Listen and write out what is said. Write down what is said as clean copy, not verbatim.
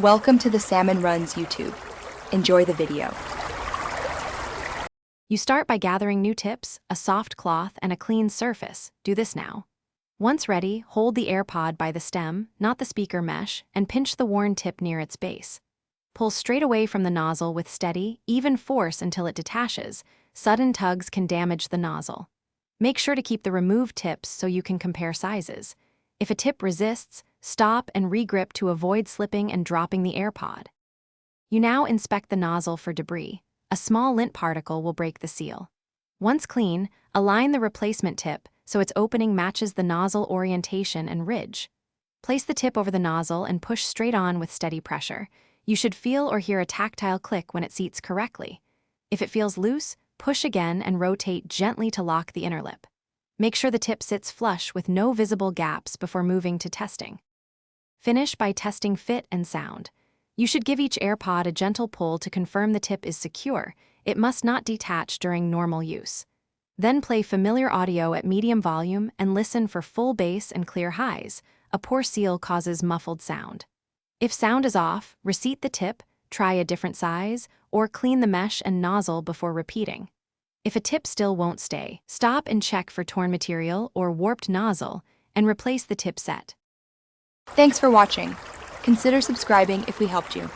Welcome to the Salmon Runs YouTube. Enjoy the video. You start by gathering new tips, a soft cloth, and a clean surface. Do this now. Once ready, hold the AirPod by the stem, not the speaker mesh, and pinch the worn tip near its base. Pull straight away from the nozzle with steady, even force until it detaches. Sudden tugs can damage the nozzle. Make sure to keep the removed tips so you can compare sizes. If a tip resists, stop and regrip to avoid slipping and dropping the AirPod. You now inspect the nozzle for debris. A small lint particle will break the seal. Once clean, align the replacement tip so its opening matches the nozzle orientation and ridge. Place the tip over the nozzle and push straight on with steady pressure. You should feel or hear a tactile click when it seats correctly. If it feels loose, push again and rotate gently to lock the inner lip. Make sure the tip sits flush with no visible gaps before moving to testing. Finish by testing fit and sound. You should give each AirPod a gentle pull to confirm the tip is secure. It must not detach during normal use. Then play familiar audio at medium volume and listen for full bass and clear highs. A poor seal causes muffled sound. If sound is off, reseat the tip, try a different size, or clean the mesh and nozzle before repeating. If a tip still won't stay, stop and check for torn material or warped nozzle and replace the tip set. Thanks for watching. Consider subscribing if we helped you.